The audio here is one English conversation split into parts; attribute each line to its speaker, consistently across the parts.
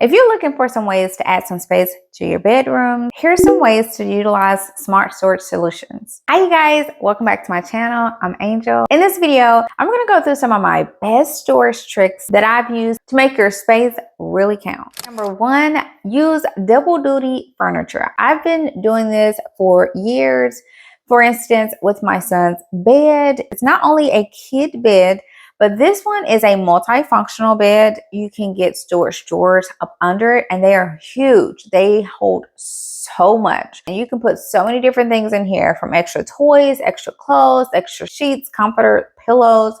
Speaker 1: If you're looking for some ways to add some space to your bedroom, here's some ways to utilize smart storage solutions. Hi you guys, welcome back to my channel. I'm Angel. In this video, I'm going to go through some of my best storage tricks that I've used to make your space really count. Number one, use double duty furniture. I've been doing this for years. For instance, with my son's bed, it's not only a kid bed, but this one is a multifunctional bed. You can get storage drawers up under it and they are huge. They hold so much. And you can put so many different things in here, from extra toys, extra clothes, extra sheets, comforter, pillows.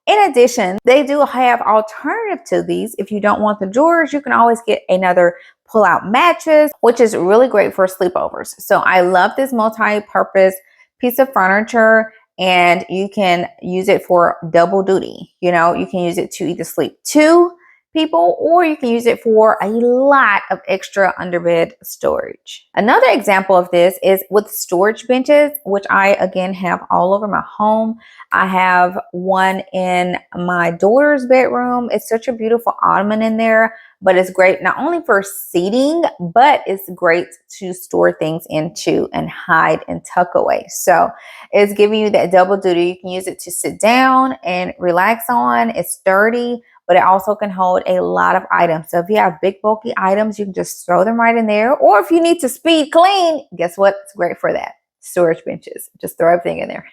Speaker 1: In addition, they do have alternative to these. If you don't want the drawers, you can always get another pull-out mattress, which is really great for sleepovers. So I love this multi-purpose piece of furniture, and you can use it for double duty. You know, you can use it to either sleep two people, or you can use it for a lot of extra underbed storage. Another example of this is with storage benches, which I again have all over my home. I have one in my daughter's bedroom. It's such a beautiful ottoman in there, but it's great not only for seating, but it's great to store things into and hide and tuck away. So it's giving you that double duty. You can use it to sit down and relax on. It's sturdy, but it also can hold a lot of items. So if you have big bulky items, you can just throw them right in there. Or if you need to speed clean, guess what? It's great for that. Storage benches. Just throw everything in there.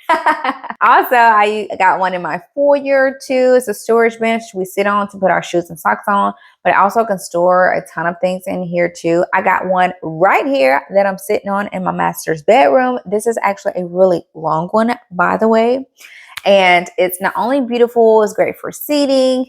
Speaker 1: Also, I got one in my foyer too. It's a storage bench we sit on to put our shoes and socks on, but I also can store a ton of things in here too. I got one right here that I'm sitting on in my master's bedroom. This is actually a really long one, by the way. And it's not only beautiful, it's great for seating,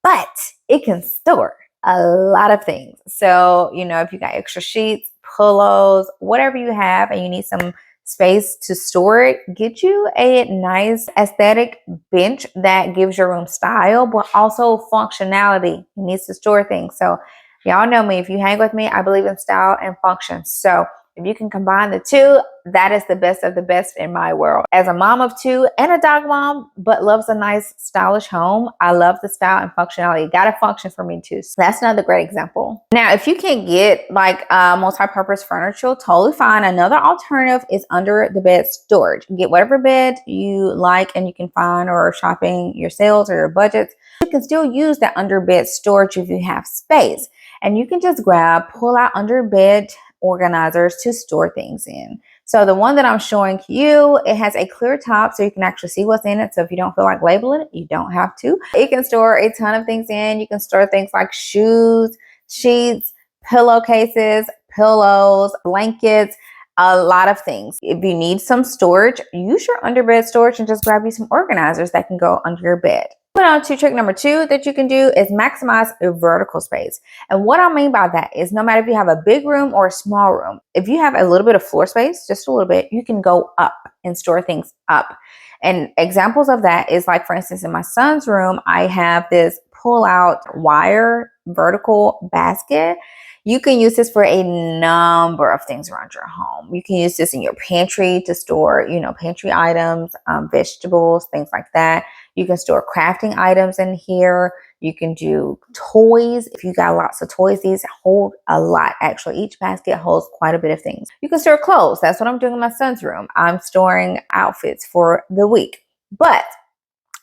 Speaker 1: but it can store a lot of things. So, you know, if you got extra sheets, pillows, whatever you have, and you need some space to store it, get you a nice aesthetic bench that gives your room style, but also functionality. It needs to store things. So y'all know me. If you hang with me, I believe in style and function. So if you can combine the two, that is the best of the best in my world. As a mom of two and a dog mom, but loves a nice stylish home, I love the style and functionality. It gotta function for me too. So that's another great example. Now, if you can't get like multi-purpose furniture, totally fine. Another alternative is under the bed storage. Get whatever bed you like and you can find, or shopping your sales or your budgets. You can still use that under bed storage if you have space. And you can just pull out under bed organizers to store things in. So the one that I'm showing you, it has a clear top so you can actually see what's in it. So if you don't feel like labeling it, you don't have to. It can store a ton of things in. You can store things like shoes, sheets, pillowcases, pillows, blankets, a lot of things. If you need some storage, use your underbed storage and just grab you some organizers that can go under your bed. Moving on to trick number two that you can do is maximize your vertical space. And what I mean by that is, no matter if you have a big room or a small room, if you have a little bit of floor space, just a little bit, you can go up and store things up. And examples of that is, like, for instance, in my son's room, I have this pull-out wire vertical basket. You can use this for a number of things around your home. You can use this in your pantry to store, you know, pantry items, vegetables, things like that. You can store crafting items in here. You can do toys. If you got lots of toys, these hold a lot. Actually, each basket holds quite a bit of things. You can store clothes. That's what I'm doing in my son's room. I'm storing outfits for the week. But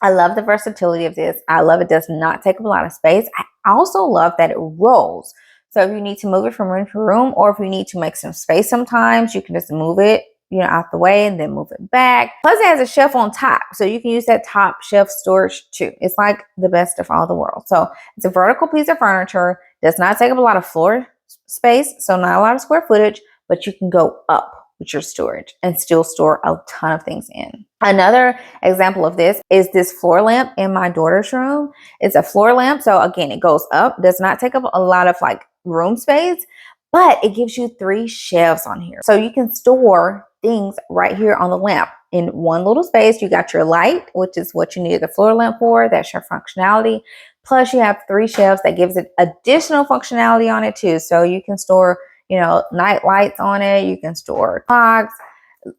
Speaker 1: I love the versatility of this. I love it does not take up a lot of space. I also love that it rolls. So if you need to move it from room to room, or if you need to make some space sometimes, you can just move it, you know, out the way and then move it back. Plus it has a shelf on top, so you can use that top shelf storage too. It's like the best of all the world. So it's a vertical piece of furniture, does not take up a lot of floor space, so not a lot of square footage, but you can go up with your storage and still store a ton of things in. Another example of this is this floor lamp in my daughter's room. It's a floor lamp, so again, it goes up, does not take up a lot of like room space, but it gives you 3 shelves on here. So you can store things right here on the lamp in one little space. You got your light, which is what you need the floor lamp for. That's your functionality. Plus you have 3 shelves that gives it additional functionality on it too. So you can store, you know, night lights on it. You can store clocks,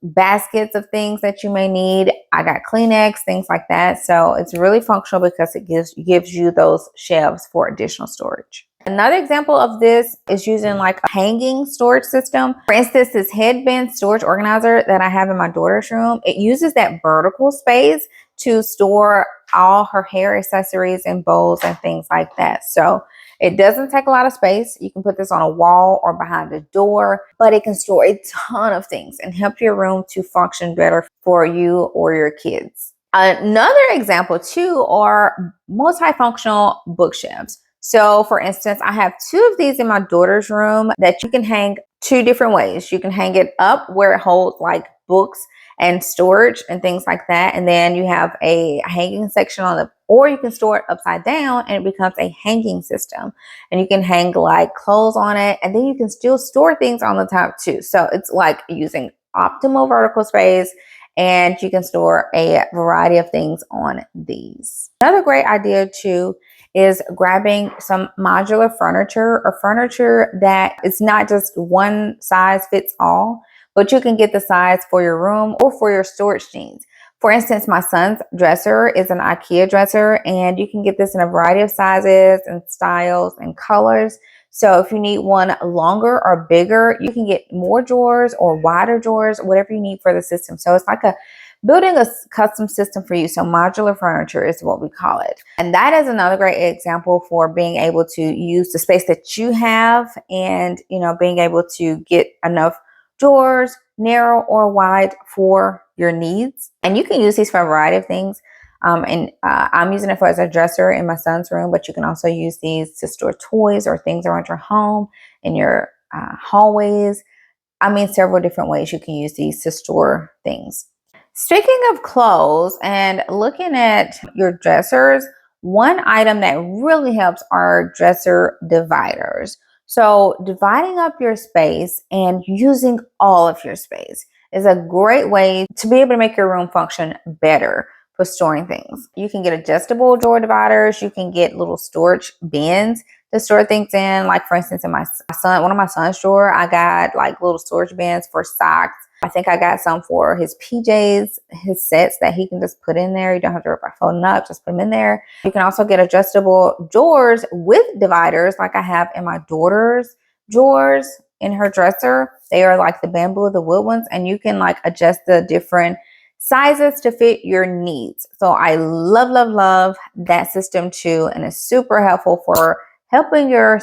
Speaker 1: baskets of things that you may need. I got Kleenex, things like that. So it's really functional because it gives you those shelves for additional storage. Another example of this is using like a hanging storage system. For instance, this headband storage organizer that I have in my daughter's room, it uses that vertical space to store all her hair accessories and bows and things like that. So it doesn't take a lot of space. You can put this on a wall or behind a door, but it can store a ton of things and help your room to function better for you or your kids. Another example too are multifunctional bookshelves. So for instance, I have two of these in my daughter's room that you can hang two different ways. You can hang it up where it holds like books and storage and things like that. And then you have a hanging section on the, or you can store it upside down and it becomes a hanging system. And you can hang like clothes on it, and then you can still store things on the top too. So it's like using optimal vertical space, and you can store a variety of things on these. Another great idea too is grabbing some modular furniture, or furniture that is not just one size fits all, but you can get the size for your room or for your storage needs. For instance, my son's dresser is an IKEA dresser, and you can get this in a variety of sizes and styles and colors. So if you need one longer or bigger, you can get more drawers or wider drawers, whatever you need for the system. So it's like building a custom system for you. So modular furniture is what we call it. And that is another great example for being able to use the space that you have, and, you know, being able to get enough drawers, narrow or wide, for your needs. And you can use these for a variety of things. I'm using it as a dresser in my son's room, but you can also use these to store toys or things around your home, in your hallways. I mean, several different ways you can use these to store things. Speaking of clothes and looking at your dressers, one item that really helps are dresser dividers. So dividing up your space and using all of your space is a great way to be able to make your room function better for storing things. You can get adjustable drawer dividers. You can get little storage bins to store things in. Like for instance, in one of my son's drawer, I got like little storage bins for socks. I think I got some for his PJs, his sets that he can just put in there. You don't have to worry about folding up, just put them in there. You can also get adjustable drawers with dividers, like I have in my daughter's drawers in her dresser. They are like the bamboo, the wood ones, and you can like adjust the different sizes to fit your needs. So I love, love, love that system too, and it's super helpful for helping your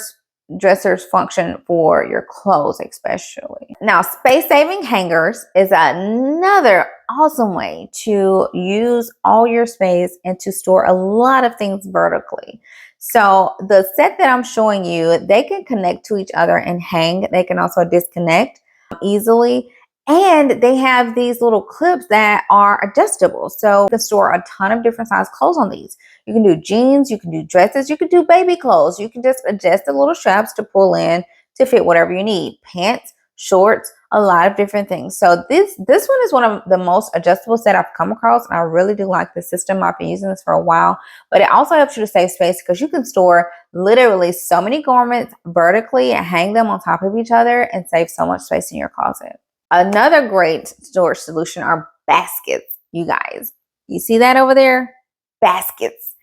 Speaker 1: dressers function for your clothes especially. Now, space-saving hangers is another awesome way to use all your space and to store a lot of things vertically. So the set that I'm showing you, they can connect to each other and hang. They can also disconnect easily. And they have these little clips that are adjustable. So you can store a ton of different size clothes on these. You can do jeans, you can do dresses, you can do baby clothes. You can just adjust the little straps to pull in to fit whatever you need. Pants, shorts, a lot of different things. So this one is one of the most adjustable set I've come across, and I really do like the system. I've been using this for a while, but it also helps you to save space because you can store literally so many garments vertically and hang them on top of each other and save so much space in your closet. Another great storage solution are baskets, you guys. You see that over there? Baskets.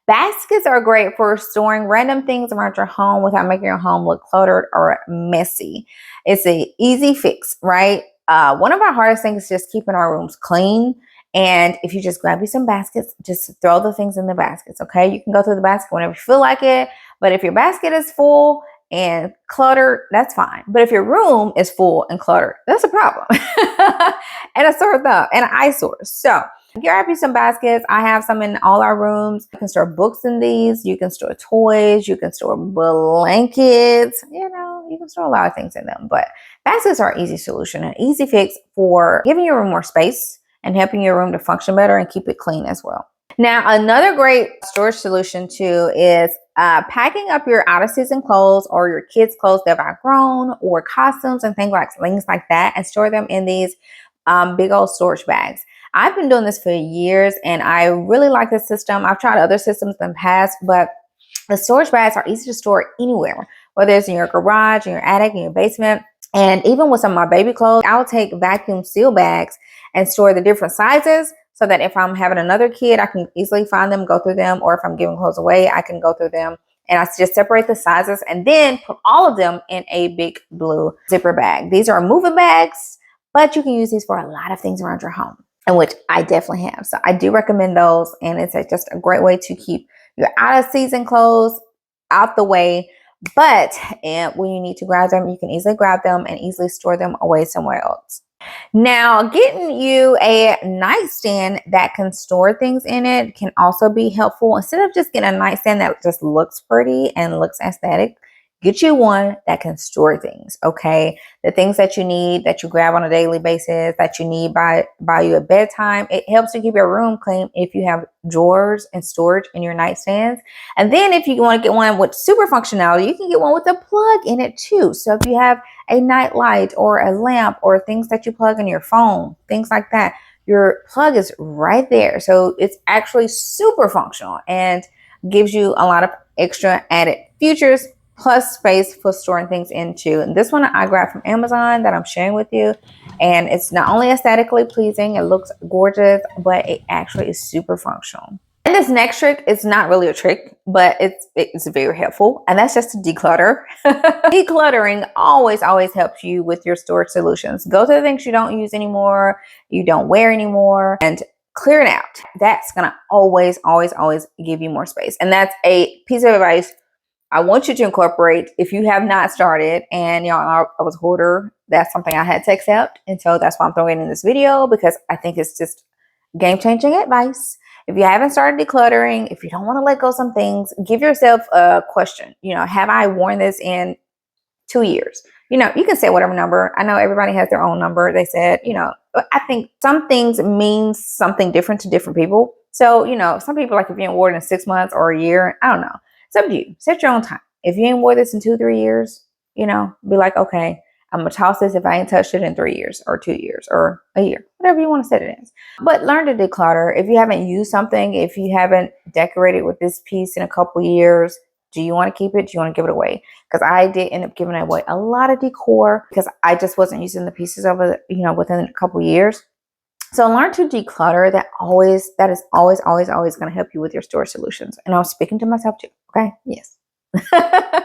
Speaker 1: Baskets are great for storing random things around your home without making your home look cluttered or messy. It's an easy fix, right? One of our hardest things is just keeping our rooms clean. And if you just grab you some baskets, just throw the things in the baskets, okay? You can go through the basket whenever you feel like it. But if your basket is full and cluttered, that's fine. But if your room is full and cluttered, that's a problem. And a sore thumb and an eyesore. So grab you some baskets. I have some in all our rooms. You can store books in these. You can store toys. You can store blankets. You know, you can store a lot of things in them. But baskets are an easy solution, an easy fix for giving your room more space and helping your room to function better and keep it clean as well. Now, another great storage solution too is packing up your out of season clothes or your kids' clothes that have outgrown, or costumes and things like that, and store them in these big old storage bags. I've been doing this for years and I really like this system. I've tried other systems in the past, but the storage bags are easy to store anywhere, whether it's in your garage, in your attic, in your basement. And even with some of my baby clothes, I'll take vacuum seal bags and store the different sizes, so that if I'm having another kid, I can easily find them, go through them, or if I'm giving clothes away, I can go through them And I just separate the sizes and then put all of them in a big blue zipper bag. These are moving bags, but you can use these for a lot of things around your home, and which I definitely have. So I do recommend those, and it's just a great way to keep your out of season clothes out the way. But when you need to grab them, you can easily grab them and easily store them away somewhere else. Now, getting you a nightstand that can store things in it can also be helpful. Instead of just getting a nightstand that just looks pretty and looks aesthetic, get you one that can store things, okay? The things that you need, that you grab on a daily basis, that you need by you at bedtime. It helps you keep your room clean if you have drawers and storage in your nightstands. And then if you want to get one with super functionality, you can get one with a plug in it too. So if you have a night light or a lamp or things that you plug in your phone, things like that, your plug is right there. So it's actually super functional and gives you a lot of extra added features, plus space for storing things into. And this one I grabbed from Amazon that I'm sharing with you. And it's not only aesthetically pleasing, it looks gorgeous, but it actually is super functional. And this next trick is not really a trick, but it's very helpful. And that's just to declutter. Decluttering always helps you with your storage solutions. Go to the things you don't use anymore, you don't wear anymore, and clear it out. That's gonna always give you more space. And that's a piece of advice I want you to incorporate if you have not started. And I was a hoarder. That's something I had to accept. And so that's why I'm throwing it in this video, because I think it's just game-changing advice. If you haven't started decluttering, if you don't want to let go of some things, give yourself a question. Have I worn this in 2 years? You can say whatever number. I know everybody has their own number. They said, I think some things mean something different to different people. So, some people, like, if you ain't worn it in 6 months or a year, I don't know. It's up to you. Set your own time. If you ain't wore this in 2-3 years, be like, okay, I'm going to toss this if I ain't touched it in 3 years or 2 years or a year, whatever you want to set it as. But learn to declutter. If you haven't used something, if you haven't decorated with this piece in a couple years, do you want to keep it? Do you want to give it away? Because I did end up giving away a lot of decor because I just wasn't using the pieces of it, within a couple years. So learn to declutter. That is always going to help you with your storage solutions. And I was speaking to myself too. Okay. Yes.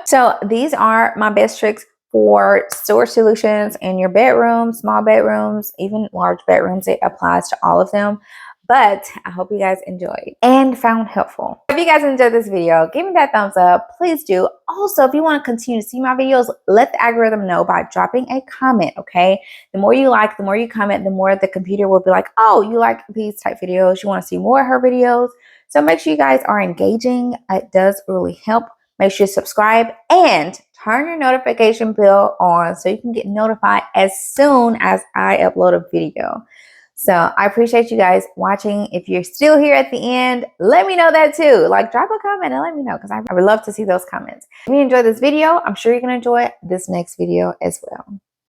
Speaker 1: So these are my best tricks for storage solutions in your bedroom, small bedrooms, even large bedrooms. It applies to all of them. But I hope you guys enjoyed and found helpful. If you guys enjoyed this video, give me that thumbs up. Please do. Also, if you want to continue to see my videos, let the algorithm know by dropping a comment, okay? The more you like, the more you comment, the more the computer will be like, oh, you like these type videos. You want to see more of her videos. So make sure you guys are engaging. It does really help. Make sure you subscribe and turn your notification bell on so you can get notified as soon as I upload a video. So I appreciate you guys watching. If you're still here at the end, let me know that too. Like, drop a comment and let me know, because I would love to see those comments. If you enjoyed this video, I'm sure you're going to enjoy this next video as well.